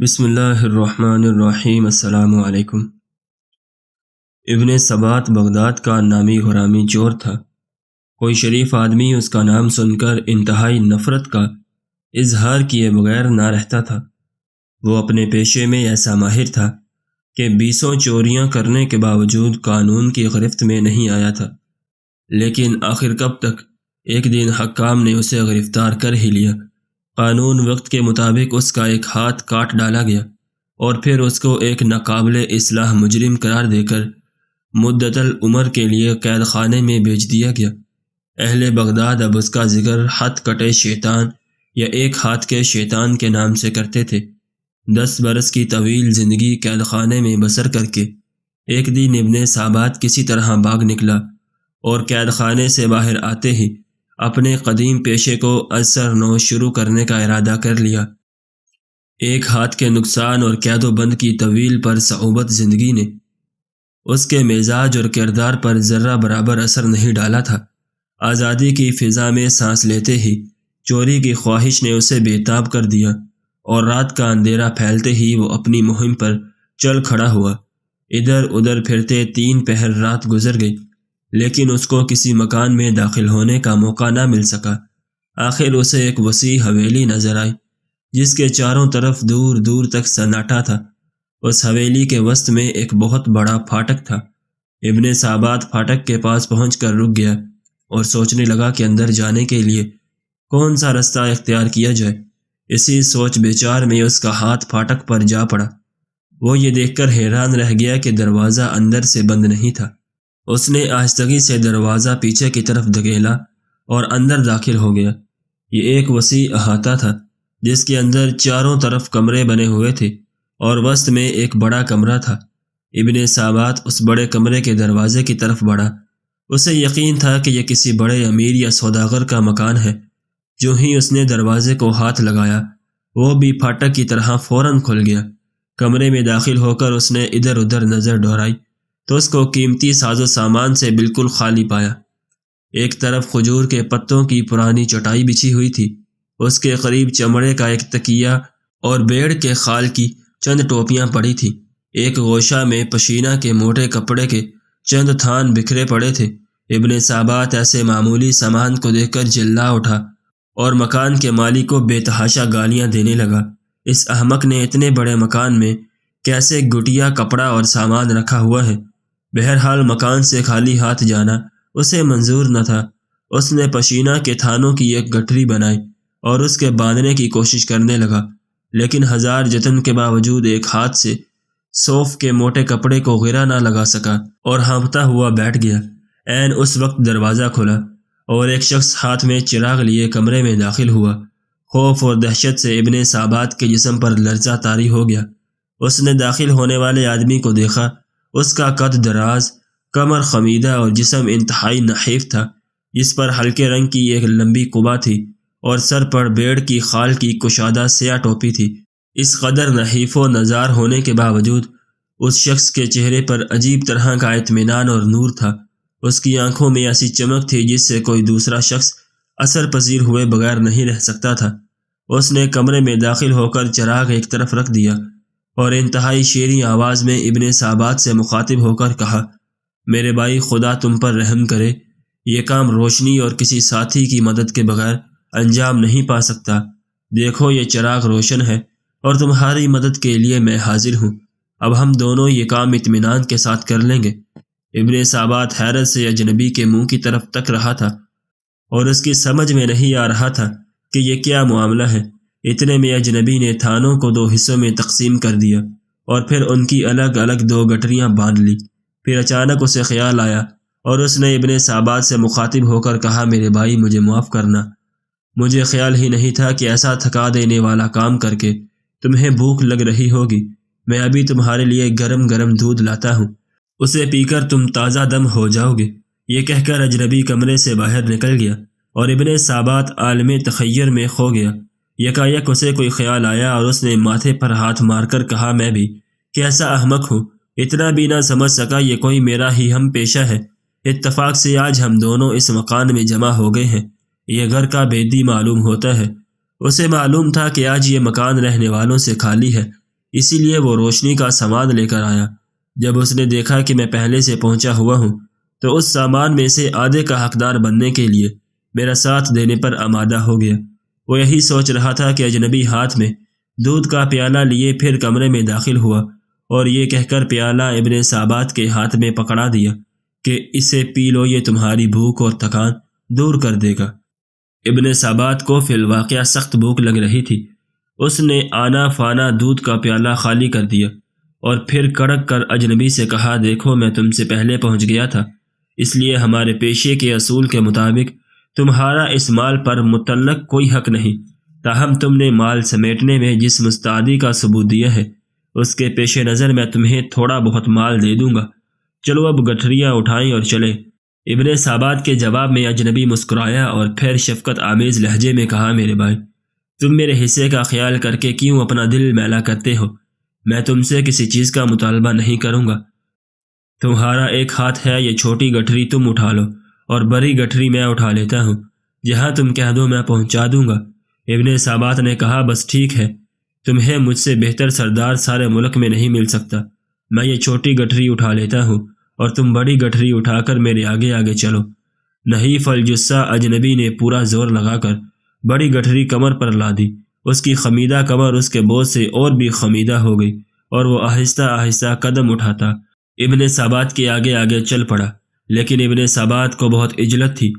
بسم اللہ الرحمن الرحیم۔ السلام علیکم۔ ابن سبات بغداد کا نامی غرامی چور تھا۔ کوئی شریف آدمی اس کا نام سن کر انتہائی نفرت کا اظہار کیے بغیر نہ رہتا تھا۔ وہ اپنے پیشے میں ایسا ماہر تھا کہ 20 چوریاں کرنے کے باوجود قانون کی گرفت میں نہیں آیا تھا، لیکن آخر کب تک ایک دن حکام نے اسے گرفتار کر ہی لیا۔ قانون وقت کے مطابق اس کا ایک ہاتھ کاٹ ڈالا گیا اور پھر اس کو ایک ناقابل اصلاح مجرم قرار دے کر مدت العمر کے لیے قید خانے میں بھیج دیا گیا۔ اہل بغداد اب اس کا ذکر ہاتھ کٹے شیطان یا ایک ہاتھ کے شیطان کے نام سے کرتے تھے۔ 10 برس کی طویل زندگی قید خانے میں بسر کر کے ایک دن ابن سابات کسی طرح بھاگ نکلا اور قید خانے سے باہر آتے ہی اپنے قدیم پیشے کو ازسر نو شروع کرنے کا ارادہ کر لیا۔ ایک ہاتھ کے نقصان اور قید و بند کی طویل پر صعوبت زندگی نے اس کے مزاج اور کردار پر ذرہ برابر اثر نہیں ڈالا تھا۔ آزادی کی فضا میں سانس لیتے ہی چوری کی خواہش نے اسے بے تاب کر دیا اور رات کا اندھیرا پھیلتے ہی وہ اپنی مہم پر چل کھڑا ہوا۔ ادھر ادھر پھرتے 3 پہر رات گزر گئی، لیکن اس کو کسی مکان میں داخل ہونے کا موقع نہ مل سکا۔ آخر اسے ایک وسیع حویلی نظر آئی جس کے چاروں طرف دور دور تک سناٹا تھا۔ اس حویلی کے وسط میں ایک بہت بڑا پھاٹک تھا۔ ابن سابات پھاٹک کے پاس پہنچ کر رک گیا اور سوچنے لگا کہ اندر جانے کے لیے کون سا رستہ اختیار کیا جائے۔ اسی سوچ بچار میں اس کا ہاتھ پھاٹک پر جا پڑا۔ وہ یہ دیکھ کر حیران رہ گیا کہ دروازہ اندر سے بند نہیں تھا۔ اس نے آہستگی سے دروازہ پیچھے کی طرف دھکیلا اور اندر داخل ہو گیا۔ یہ ایک وسیع احاطہ تھا جس کے اندر چاروں طرف کمرے بنے ہوئے تھے اور وسط میں ایک بڑا کمرہ تھا۔ ابن سابات اس بڑے کمرے کے دروازے کی طرف بڑھا۔ اسے یقین تھا کہ یہ کسی بڑے امیر یا سوداگر کا مکان ہے۔ جو ہی اس نے دروازے کو ہاتھ لگایا، وہ بھی پھاٹک کی طرح فوراً کھل گیا۔ کمرے میں داخل ہو کر اس نے ادھر ادھر نظر دوڑائی تو اس کو قیمتی ساز و سامان سے بالکل خالی پایا۔ ایک طرف کھجور کے پتوں کی پرانی چٹائی بچھی ہوئی تھی، اس کے قریب چمڑے کا ایک تکیہ اور بیڑ کے خال کی چند ٹوپیاں پڑی تھیں۔ ایک گوشہ میں پشینہ کے موٹے کپڑے کے چند تھان بکھرے پڑے تھے۔ ابن سابات ایسے معمولی سامان کو دیکھ کر چلا اٹھا اور مکان کے مالک کو بے تحاشا گالیاں دینے لگا۔ اس احمق نے اتنے بڑے مکان میں کیسے گٹیا کپڑا اور سامان رکھا ہوا ہے؟ بہرحال مکان سے خالی ہاتھ جانا اسے منظور نہ تھا۔ اس نے پشینہ کے تھانوں کی ایک گٹھری بنائی اور اس کے باندھنے کی کوشش کرنے لگا، لیکن ہزار جتن کے باوجود ایک ہاتھ سے صوف کے موٹے کپڑے کو گرا نہ لگا سکا اور ہانپتا ہوا بیٹھ گیا۔ عین اس وقت دروازہ کھلا اور ایک شخص ہاتھ میں چراغ لیے کمرے میں داخل ہوا۔ خوف اور دہشت سے ابن سابات کے جسم پر لرزہ طاری ہو گیا۔ اس نے داخل ہونے والے آدمی کو دیکھا۔ اس کا قد دراز، کمر خمیدہ اور جسم انتہائی نحیف تھا، جس پر ہلکے رنگ کی ایک لمبی قبا تھی اور سر پر بیڑ کی خال کی کشادہ سیاہ ٹوپی تھی۔ اس قدر نحیف و نزار ہونے کے باوجود اس شخص کے چہرے پر عجیب طرح کا اطمینان اور نور تھا۔ اس کی آنکھوں میں ایسی چمک تھی جس سے کوئی دوسرا شخص اثر پذیر ہوئے بغیر نہیں رہ سکتا تھا۔ اس نے کمرے میں داخل ہو کر چراغ ایک طرف رکھ دیا اور انتہائی شیریں آواز میں ابن سابات سے مخاطب ہو کر کہا، میرے بھائی، خدا تم پر رحم کرے، یہ کام روشنی اور کسی ساتھی کی مدد کے بغیر انجام نہیں پا سکتا۔ دیکھو یہ چراغ روشن ہے اور تمہاری مدد کے لیے میں حاضر ہوں۔ اب ہم دونوں یہ کام اطمینان کے ساتھ کر لیں گے۔ ابن سابات حیرت سے اجنبی کے منہ کی طرف تک رہا تھا اور اس کی سمجھ میں نہیں آ رہا تھا کہ یہ کیا معاملہ ہے۔ اتنے میں اجنبی نے تھانوں کو 2 حصوں میں تقسیم کر دیا اور پھر ان کی الگ الگ 2 گٹریاں باندھ لی۔ پھر اچانک اسے خیال آیا اور اس نے ابن سابات سے مخاطب ہو کر کہا، میرے بھائی، مجھے معاف کرنا۔ مجھے خیال ہی نہیں تھا کہ ایسا تھکا دینے والا کام کر کے تمہیں بھوک لگ رہی ہوگی۔ میں ابھی تمہارے لیے گرم گرم دودھ لاتا ہوں، اسے پی کر تم تازہ دم ہو جاؤ گے۔ یہ کہہ کر اجنبی کمرے سے باہر نکل گیا اور ابن سابات عالم تخیر میں کھو گیا۔ یکایک اسے کوئی خیال آیا اور اس نے ماتھے پر ہاتھ مار کر کہا، میں بھی کیسا احمق ہوں، اتنا بھی نہ سمجھ سکا یہ کوئی میرا ہی ہم پیشہ ہے۔ اتفاق سے آج ہم دونوں اس مکان میں جمع ہو گئے ہیں۔ یہ گھر کا بھیدی معلوم ہوتا ہے۔ اسے معلوم تھا کہ آج یہ مکان رہنے والوں سے خالی ہے، اسی لیے وہ روشنی کا سامان لے کر آیا۔ جب اس نے دیکھا کہ میں پہلے سے پہنچا ہوا ہوں تو اس سامان میں سے آدھے کا حقدار بننے کے لیے میرا ساتھ دینے پر آمادہ ہو گیا۔ وہ یہی سوچ رہا تھا کہ اجنبی ہاتھ میں دودھ کا پیالہ لیے پھر کمرے میں داخل ہوا اور یہ کہہ کر پیالہ ابن سابات کے ہاتھ میں پکڑا دیا کہ اسے پی لو، یہ تمہاری بھوک اور تھکان دور کر دے گا۔ ابن سابات کو فی الواقعہ سخت بھوک لگ رہی تھی۔ اس نے آنا فانا دودھ کا پیالہ خالی کر دیا اور پھر کڑک کر اجنبی سے کہا، دیکھو میں تم سے پہلے پہنچ گیا تھا، اس لیے ہمارے پیشے کے اصول کے مطابق تمہارا اس مال پر متعلق کوئی حق نہیں، تاہم تم نے مال سمیٹنے میں جس مستعدی کا ثبوت دیا ہے اس کے پیش نظر میں تمہیں تھوڑا بہت مال دے دوں گا، چلو اب گٹھریاں اٹھائیں اور چلے۔ ابن سابات کے جواب میں اجنبی مسکرایا اور پھر شفقت آمیز لہجے میں کہا، میرے بھائی تم میرے حصے کا خیال کر کے کیوں اپنا دل میلا کرتے ہو؟ میں تم سے کسی چیز کا مطالبہ نہیں کروں گا۔ تمہارا ایک ہاتھ ہے، یہ چھوٹی گٹھری تم اٹھا لو اور بڑی گٹھری میں اٹھا لیتا ہوں، جہاں تم کہہ دو میں پہنچا دوں گا۔ ابن سابات نے کہا، بس ٹھیک ہے، تمہیں مجھ سے بہتر سردار سارے ملک میں نہیں مل سکتا، میں یہ چھوٹی گٹھری اٹھا لیتا ہوں اور تم بڑی گٹھری اٹھا کر میرے آگے آگے چلو۔ نحیف الجثہ اجنبی نے پورا زور لگا کر بڑی گٹھری کمر پر لا دی۔ اس کی خمیدہ کمر اس کے بوجھ سے اور بھی خمیدہ ہو گئی اور وہ آہستہ آہستہ قدم اٹھاتا ابن سابات کے آگے آگے چل پڑا۔ لیکن ابن سابات کو بہت عجلت تھی،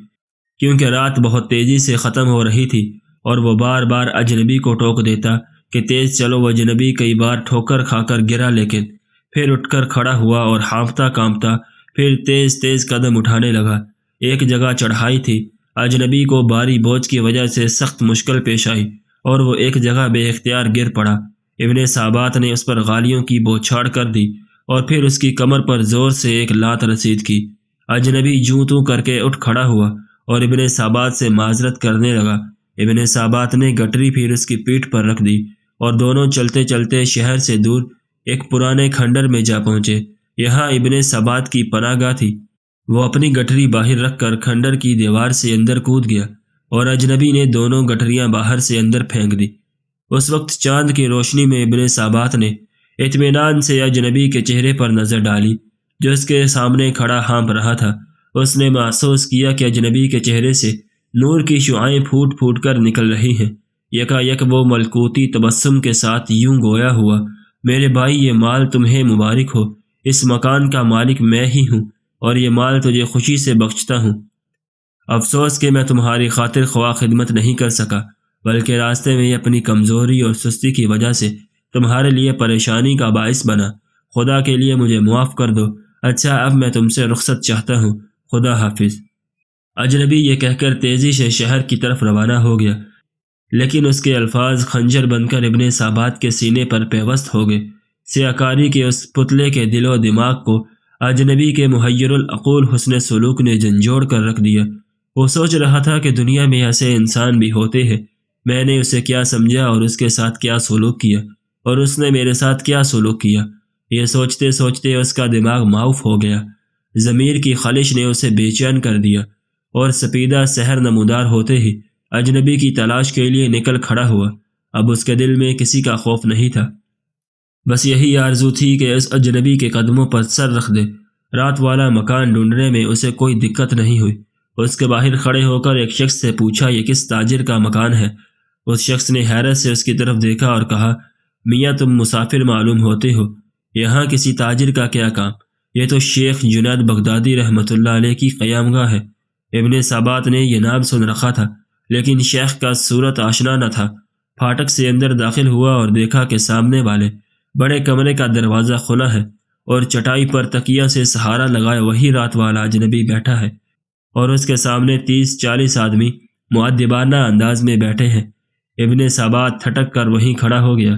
کیونکہ رات بہت تیزی سے ختم ہو رہی تھی اور وہ بار بار اجنبی کو ٹوک دیتا کہ تیز چلو۔ وہ اجنبی کئی بار ٹھوکر کھا کر گرا، لیکن پھر اٹھ کر کھڑا ہوا اور ہانپتا کانپتا پھر تیز تیز قدم اٹھانے لگا۔ ایک جگہ چڑھائی تھی، اجنبی کو بھاری بوجھ کی وجہ سے سخت مشکل پیش آئی اور وہ ایک جگہ بے اختیار گر پڑا۔ ابن سابات نے اس پر غالیوں کی بوچھاڑ کر دی اور پھر اس کی کمر پر زور سے ایک لات رسید کی۔ اجنبی جوں توں کر کے اٹھ کھڑا ہوا اور ابن سابات سے معذرت کرنے لگا۔ ابن سابات نے گٹری پھر اس کی پیٹھ پر رکھ دی اور دونوں چلتے چلتے شہر سے دور ایک پرانے کھنڈر میں جا پہنچے۔ یہاں ابن سابات کی پناہ گاہ تھی۔ وہ اپنی گٹری باہر رکھ کر کھنڈر کی دیوار سے اندر کود گیا اور اجنبی نے دونوں گٹریاں باہر سے اندر پھینک دی۔ اس وقت چاند کی روشنی میں ابن سابات نے اطمینان سے اجنبی کے چہرے پر نظر ڈالی جو اس کے سامنے کھڑا ہانپ رہا تھا۔ اس نے محسوس کیا کہ اجنبی کے چہرے سے نور کی شعاعیں پھوٹ پھوٹ کر نکل رہی ہیں۔ یکا یک وہ ملکوتی تبسم کے ساتھ یوں گویا ہوا، میرے بھائی یہ مال تمہیں مبارک ہو، اس مکان کا مالک میں ہی ہوں اور یہ مال تجھے خوشی سے بخشتا ہوں۔ افسوس کہ میں تمہاری خاطر خواہ خدمت نہیں کر سکا، بلکہ راستے میں اپنی کمزوری اور سستی کی وجہ سے تمہارے لیے پریشانی کا باعث بنا۔ خدا کے لیے مجھے معاف کر دو۔ اچھا اب میں تم سے رخصت چاہتا ہوں، خدا حافظ۔ اجنبی یہ کہہ کر تیزی سے شہر کی طرف روانہ ہو گیا، لیکن اس کے الفاظ خنجر بن کر ابن سابات کے سینے پر پیوست ہو گئے۔ سیاکاری کے اس پتلے کے دل و دماغ کو اجنبی کے محیر العقول حسن سلوک نے جھنجھوڑ کر رکھ دیا۔ وہ سوچ رہا تھا کہ دنیا میں ایسے انسان بھی ہوتے ہیں، میں نے اسے کیا سمجھا اور اس کے ساتھ کیا سلوک کیا اور اس نے میرے ساتھ کیا سلوک کیا۔ یہ سوچتے سوچتے اس کا دماغ معاف ہو گیا۔ ضمیر کی خلش نے اسے بے چین کر دیا اور سپیدہ سحر نمودار ہوتے ہی اجنبی کی تلاش کے لیے نکل کھڑا ہوا۔ اب اس کے دل میں کسی کا خوف نہیں تھا، بس یہی آرزو تھی کہ اس اجنبی کے قدموں پر سر رکھ دے۔ رات والا مکان ڈھونڈنے میں اسے کوئی دقت نہیں ہوئی۔ اس کے باہر کھڑے ہو کر ایک شخص سے پوچھا، یہ کس تاجر کا مکان ہے؟ اس شخص نے حیرت سے اس کی طرف دیکھا اور کہا، میاں تم مسافر معلوم ہوتے ہو، یہاں کسی تاجر کا کیا کام؟ یہ تو شیخ جنید بغدادی رحمۃ اللہ علیہ کی قیام گاہ ہے۔ ابن سابات نے یہ نام سن رکھا تھا، لیکن شیخ کا صورت آشنا نہ تھا۔ پھاٹک سے اندر داخل ہوا اور دیکھا کہ سامنے والے بڑے کمرے کا دروازہ کھلا ہے اور چٹائی پر تکیہ سے سہارا لگائے وہی رات والا اجنبی بیٹھا ہے اور اس کے سامنے 30-40 آدمی مؤدبانہ انداز میں بیٹھے ہیں۔ ابن سابات تھٹک کر وہیں کھڑا ہو گیا۔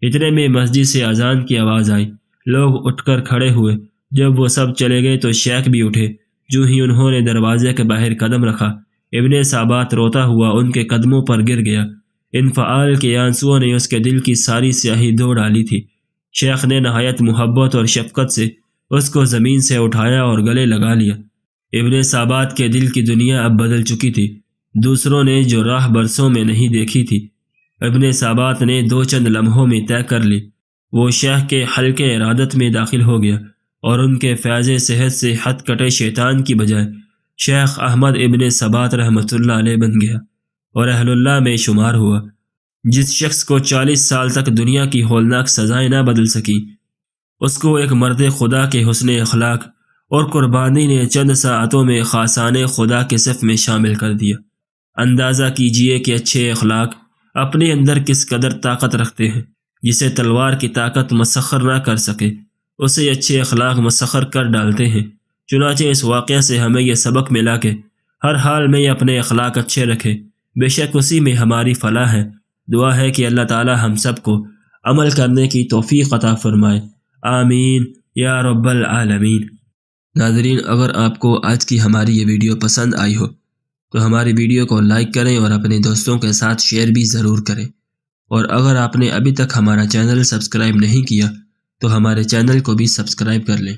اتنے میں مسجد سے اذان کی آواز آئی، لوگ اٹھ کر کھڑے ہوئے۔ جب وہ سب چلے گئے تو شیخ بھی اٹھے۔ جو ہی انہوں نے دروازے کے باہر قدم رکھا، ابن سابات روتا ہوا ان کے قدموں پر گر گیا۔ انفعال کے آنسوؤں نے اس کے دل کی ساری سیاہی دھو ڈالی تھی۔ شیخ نے نہایت محبت اور شفقت سے اس کو زمین سے اٹھایا اور گلے لگا لیا۔ ابن سابات کے دل کی دنیا اب بدل چکی تھی، دوسروں نے جو راہ برسوں میں نہیں دیکھی تھی ابن سابات نے 2 چند لمحوں میں طے کر لی۔ وہ شیخ کے حلقے ارادت میں داخل ہو گیا اور ان کے فیض صحت سے ہتھ کٹے شیطان کی بجائے شیخ احمد ابن ثبات رحمۃ اللہ علیہ بن گیا اور اہل اللہ میں شمار ہوا۔ جس شخص کو 40 سال تک دنیا کی ہولناک سزائیں نہ بدل سکیں، اس کو ایک مرد خدا کے حسن اخلاق اور قربانی نے چند ساعتوں میں خاصان خدا کے صف میں شامل کر دیا۔ اندازہ کیجئے کہ اچھے اخلاق اپنے اندر کس قدر طاقت رکھتے ہیں۔ جسے تلوار کی طاقت مسخر نہ کر سکے، اسے اچھے اخلاق مسخر کر ڈالتے ہیں۔ چنانچہ اس واقعہ سے ہمیں یہ سبق ملا کہ ہر حال میں اپنے اخلاق اچھے رکھے، بے شک اسی میں ہماری فلاح ہے۔ دعا ہے کہ اللہ تعالی ہم سب کو عمل کرنے کی توفیق عطا فرمائے، آمین یا رب العالمین۔ ناظرین، اگر آپ کو آج کی ہماری یہ ویڈیو پسند آئی ہو تو ہماری ویڈیو کو لائک کریں اور اپنے دوستوں کے ساتھ شیئر بھی ضرور کریں، اور اگر آپ نے ابھی تک ہمارا چینل سبسکرائب نہیں کیا تو ہمارے چینل کو بھی سبسکرائب کر لیں۔